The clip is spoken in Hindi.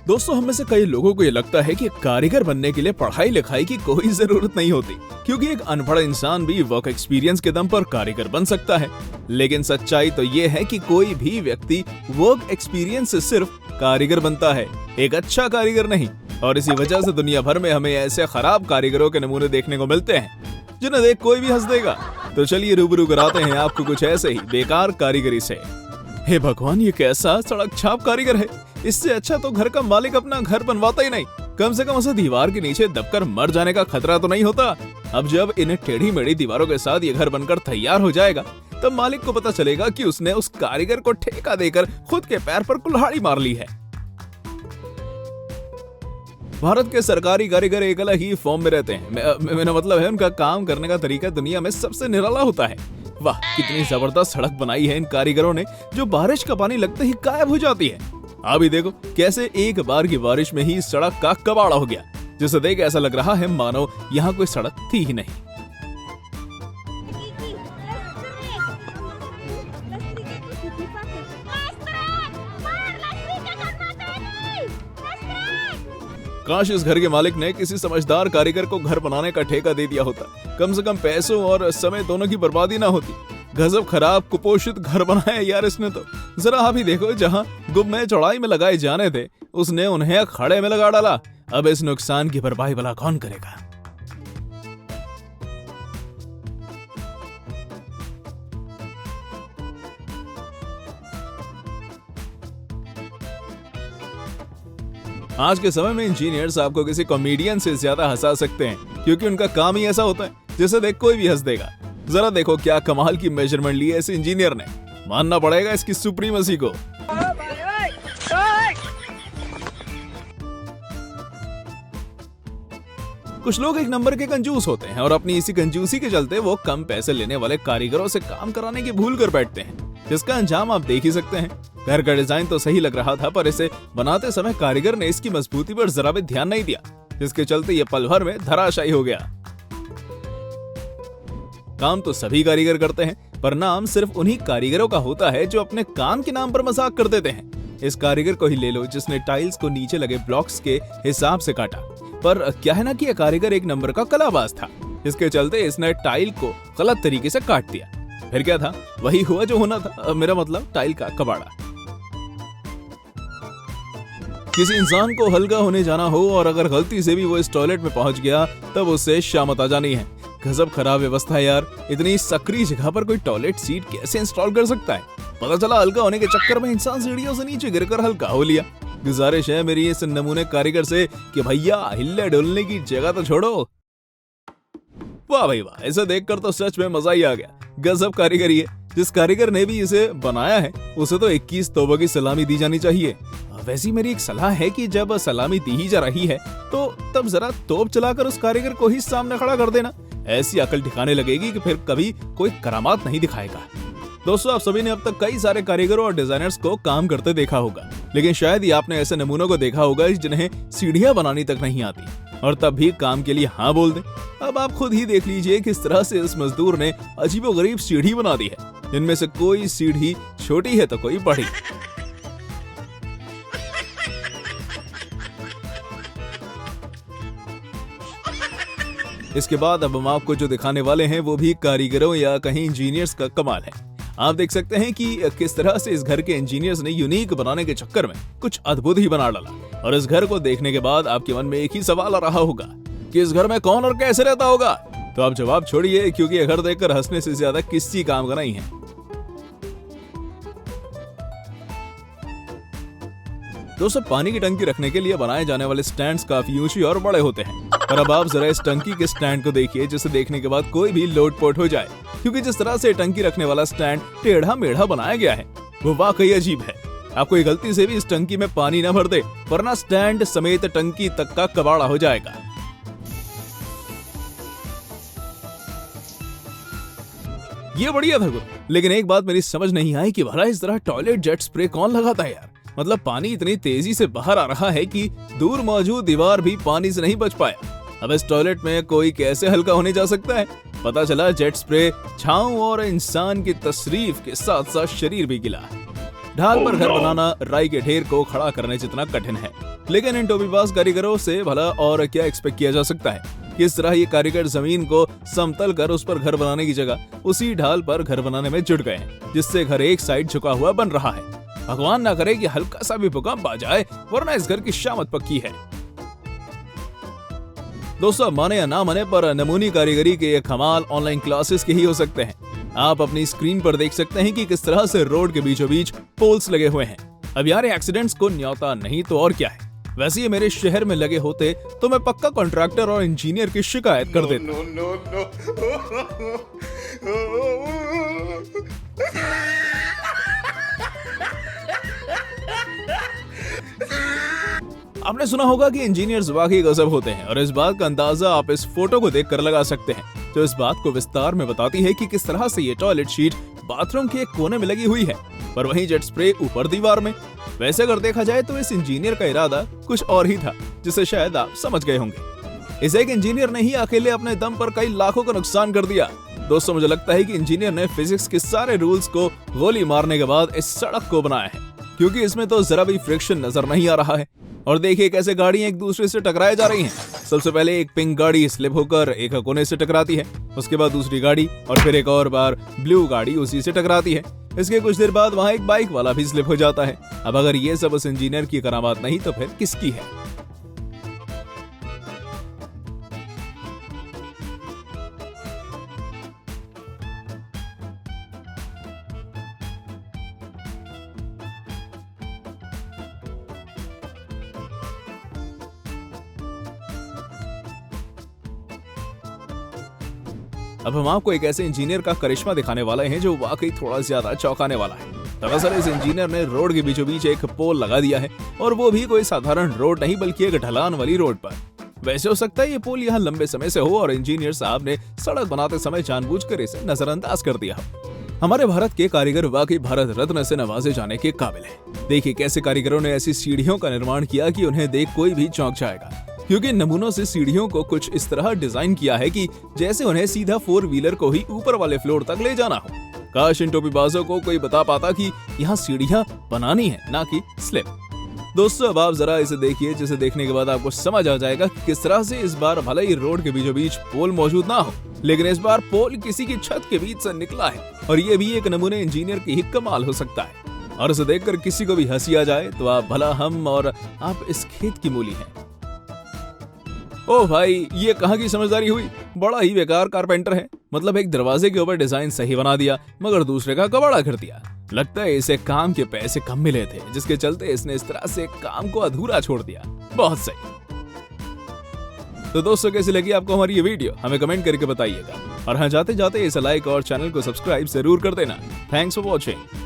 दोस्तों, हम में से कई लोगों को ये लगता है कि कारीगर बनने के लिए पढ़ाई लिखाई की कोई जरूरत नहीं होती, क्योंकि एक अनपढ़ इंसान भी वर्क एक्सपीरियंस के दम पर कारीगर बन सकता है। लेकिन सच्चाई तो ये है कि कोई भी व्यक्ति वर्क एक्सपीरियंस से सिर्फ कारीगर बनता है, एक अच्छा कारीगर नहीं। और इसी वजह से दुनिया भर में हमें ऐसे खराब कारीगरों के नमूने देखने को मिलते हैं जिन्हें देख कोई भी हंस देगा। तो चलिए रूबरू कराते हैं आपको कुछ ऐसे ही बेकार कारीगरी से। हे भगवान, ये कैसा सड़क छाप कारीगर है। इससे अच्छा तो घर का मालिक अपना घर बनवाता ही नहीं। कम से कम उसे दीवार के नीचे दबकर मर जाने का खतरा तो नहीं होता। अब जब इन टेढ़ी मेढ़ी दीवारों के साथ ये घर बनकर तैयार हो जाएगा, तब मालिक को पता चलेगा कि उसने उस कारीगर को ठेका देकर खुद के पैर पर कुल्हाड़ी मार ली है। भारत के सरकारी कारीगर एक अलग ही फॉर्म में रहते हैं। मेरा मतलब है, उनका काम करने का तरीका दुनिया में सबसे निराला होता है। वाह, कितनी जबरदस्त सड़क बनाई है इन कारीगरों ने, जो बारिश का पानी लगते ही गायब हो जाती है। अभी देखो कैसे एक बार की बारिश में ही सड़क का कबाड़ा हो गया, जिसे देख ऐसा लग रहा है मानो यहाँ कोई सड़क थी ही नहीं। काश इस घर के मालिक ने किसी समझदार कारीगर को घर बनाने का ठेका दे दिया होता। कम से कम पैसों और समय दोनों की बर्बादी ना होती। गजब खराब कुपोषित घर बनाया यार इसने तो। जरा आप ही देखो, जहां गुम्मे चौड़ाई में लगाए जाने थे उसने उन्हें खड़े में लगा डाला। अब इस नुकसान की भरपाई भला कौन करेगा। आज के समय में इंजीनियर्स आपको किसी कॉमेडियन से ज्यादा हंसा सकते हैं, क्योंकि उनका काम ही ऐसा होता है जिसे देख कोई भी हंस देगा। जरा देखो क्या कमाल की मेजरमेंट ली है इस इंजीनियर ने। मानना पड़ेगा इसकी सुप्रीमेसी को। कुछ लोग एक नंबर के कंजूस होते हैं और अपनी इसी कंजूसी के चलते वो कम पैसे लेने वाले कारीगरों से काम कराने की भूल कर बैठते हैं, जिसका अंजाम आप देख ही सकते हैं। घर का डिजाइन तो सही लग रहा था, पर इसे बनाते समय कारीगर ने इसकी मजबूती पर जरा भी ध्यान नहीं दिया, जिसके चलते ये पल भर में धराशायी हो गया। काम तो सभी कारीगर करते हैं, पर नाम सिर्फ उन्हीं कारीगरों का होता है जो अपने काम के नाम पर मजाक कर देते हैं। इस कारीगर को ही ले लो जिसने टाइल्स को नीचे लगे ब्लॉक्स के हिसाब से काटा। पर क्या है ना कि यह कारीगर एक नंबर का कलाबाज था, जिसके चलते इसने टाइल को गलत तरीके से काट दिया। फिर क्या था, वही हुआ जो होना था, मेरा मतलब टाइल का कबाड़ा। किसी इंसान को हल्का होने जाना हो और अगर गलती से भी वो इस टॉयलेट में पहुंच गया, तब उससे शामत आ जानी है। गजब खराब व्यवस्था है यार। इतनी सकरी जगह पर कोई टॉयलेट सीट कैसे इंस्टॉल कर सकता है। पता चला हल्का होने के चक्कर में इंसान सीढ़ियों से नीचे गिरकर हल्का हो लिया। गुजारिश है मेरी इस नमूने कारीगर से कि भैया हिलने डुलने की जगह तो छोड़ो। वाह भाई वाह, ऐसा देखकर तो सच में मजा ही आ गया। गजब कारीगरी है। जिस कारीगर ने भी इसे बनाया है उसे तो 21 तोबों की सलामी दी जानी चाहिए। वैसी मेरी एक सलाह है कि जब सलामी दी ही जा रही है तो तब जरा तोप चलाकर उस कारीगर को ही सामने खड़ा कर देना। ऐसी अकल ठिकाने लगेगी कि फिर कभी कोई करामात नहीं दिखाएगा। दोस्तों, आप सभी ने अब तक कई सारे कारीगरों और डिजाइनर्स को काम करते देखा होगा, लेकिन शायद ही आपने ऐसे नमूनों को देखा होगा जिन्हें सीढ़ियां बनानी तक नहीं आती, और तब भी काम के लिए हाँ बोल दें। अब आप खुद ही देख लीजिए किस तरह से इस मजदूर ने अजीबोगरीब सीढ़ी बना दी है, जिनमें से कोई सीढ़ी छोटी है तो कोई बड़ी। इसके बाद अब हम आपको जो दिखाने वाले हैं वो भी कारीगरों या कहीं इंजीनियर्स का कमाल है। आप देख सकते हैं कि किस तरह से इस घर के इंजीनियर्स ने यूनिक बनाने के चक्कर में कुछ अद्भुत ही बना डाला। और इस घर को देखने के बाद आपके मन में एक ही सवाल आ रहा होगा कि इस घर में कौन और कैसे रहता होगा। तो आप जवाब छोड़िए, क्योंकि यह घर देखकर हंसने से ज्यादा किसी काम का नहीं है। दोस्तों, पानी की टंकी रखने के लिए बनाए जाने वाले स्टैंड्स काफी ऊंचे और बड़े होते हैं। पर अब आप जरा इस टंकी के स्टैंड को देखिए, जिसे देखने के बाद कोई भी लोटपोट हो जाए, क्योंकि जिस तरह से टंकी रखने वाला स्टैंड टेढ़ा मेढ़ा बनाया गया है वो वाकई अजीब है। आप कोई गलती से भी इस टंकी में पानी न भर दे, वरना स्टैंड समेत टंकी तक का कबाड़ा हो जाएगा। ये बढ़िया था, लेकिन एक बात मेरी समझ नहीं आई कि भला इस तरह टॉयलेट जेट स्प्रे कौन लगाता है यार। मतलब पानी इतनी तेजी से बाहर आ रहा है कि दूर मौजूद दीवार भी पानी से नहीं बच पाया। अब इस टॉयलेट में कोई कैसे हल्का होने जा सकता है। पता चला जेट स्प्रे छांव और इंसान की तशरीफ के साथ साथ शरीर भी गिला। ढाल पर घर बनाना राई के ढेर को खड़ा करने जितना कठिन है। लेकिन इन टोपीबाज कारीगरों से भला और क्या एक्सपेक्ट किया जा सकता है। किस तरह ये कारीगर जमीन को समतल कर उस पर घर बनाने की जगह उसी ढाल पर घर बनाने में जुट गए हैं, जिससे घर एक साइड झुका हुआ बन रहा है। भगवान ना करे कि हल्का सा भी भूकंप आ जाए, वरना इस घर की शामत पक्की है। दोस्तों, माने या ना माने पर नमूनी कारीगरी के ये कमाल ऑनलाइन क्लासेस के ही हो सकते हैं। आप अपनी स्क्रीन पर देख सकते हैं कि किस तरह से रोड के बीचों बीच पोल्स लगे हुए हैं। अब यार एक्सीडेंट्स को न्योता नहीं तो और क्या है। वैसे ये मेरे शहर में लगे होते तो मैं पक्का कॉन्ट्रैक्टर और इंजीनियर की शिकायत कर देता। आपने सुना होगा कि इंजीनियर्स वाकई गजब होते हैं, और इस बात का अंदाजा आप इस फोटो को देखकर लगा सकते हैं, जो इस बात को विस्तार में बताती है कि किस तरह से ये टॉयलेट शीट बाथरूम के एक कोने में लगी हुई है, पर वहीं जेट स्प्रे ऊपर दीवार में। वैसे अगर देखा जाए तो इस इंजीनियर का इरादा कुछ और ही था, जिसे शायद आप समझ गए होंगे। इस एक इंजीनियर ने ही अकेले अपने दम पर कई लाखों का नुकसान कर दिया। दोस्तों, मुझे लगता है कि इंजीनियर ने फिजिक्स के सारे रूल्स को गोली मारने के बाद इस सड़क को बनाया है, क्योंकि इसमें तो जरा भी फ्रिक्शन नजर नहीं आ रहा है। और देखिए कैसे गाड़ियां एक दूसरे से टकराए जा रही हैं। सबसे पहले एक पिंक गाड़ी स्लिप होकर एक कोने से टकराती है, उसके बाद दूसरी गाड़ी, और फिर एक और बार ब्लू गाड़ी उसी से टकराती है। इसके कुछ देर बाद वहां एक बाइक वाला भी स्लिप हो जाता है। अब अगर ये सब उस इंजीनियर की करामात नहीं तो फिर किसकी है। अब हम आपको एक ऐसे इंजीनियर का करिश्मा दिखाने वाले हैं जो वाकई थोड़ा ज्यादा चौंकाने वाला है। दरअसल इस इंजीनियर ने रोड के बीचों बीच एक पोल लगा दिया है, और वो भी कोई साधारण रोड नहीं बल्कि एक ढलान वाली रोड पर। वैसे हो सकता है ये पोल यहाँ लंबे समय से हो और इंजीनियर साहब ने सड़क बनाते समय जानबूझकर इसे नजरअंदाज कर दिया। हमारे भारत के कारीगर वाकई भारत रत्न से नवाजे जाने के काबिल है। देखिए कैसे कारीगरों ने ऐसी सीढ़ियों का निर्माण किया कि उन्हें देख कोई भी चौंक जाएगा, क्योंकि नमूनों से सीढ़ियों को कुछ इस तरह डिजाइन किया है कि जैसे उन्हें सीधा 4 व्हीलर को ही ऊपर वाले फ्लोर तक ले जाना हो। काश इन टोपीबाजों को कोई बता पाता कि यहाँ सीढ़ियाँ बनानी है, ना कि स्लिप। दोस्तों, अब आप जरा इसे देखिए, जिसे देखने के बाद आपको समझ आ जाएगा कि किस तरह से इस बार भले ही रोड के बीचों बीच पोल मौजूद ना हो, लेकिन इस बार पोल किसी की छत के बीच से निकला है, और ये भी एक नमूने इंजीनियर की ही कमाल हो सकता है। और इसे देखकर किसी को भी हंसी आ जाए तो आप भला हम और आप इस खेत की मूली हैं। ओ भाई, ये कहाँ की समझदारी हुई। बड़ा ही बेकार कारपेंटर है। मतलब एक दरवाजे के ऊपर डिजाइन सही बना दिया, मगर दूसरे का कबाड़ा कर दिया। लगता है इसे काम के पैसे कम मिले थे, जिसके चलते इसने इस तरह से काम को अधूरा छोड़ दिया। बहुत सही। तो दोस्तों, कैसी लगी आपको हमारी ये वीडियो, हमें कमेंट करके बताइएगा। और हाँ, जाते जाते इसे लाइक और चैनल को सब्सक्राइब जरूर कर देना। Thanks for watching.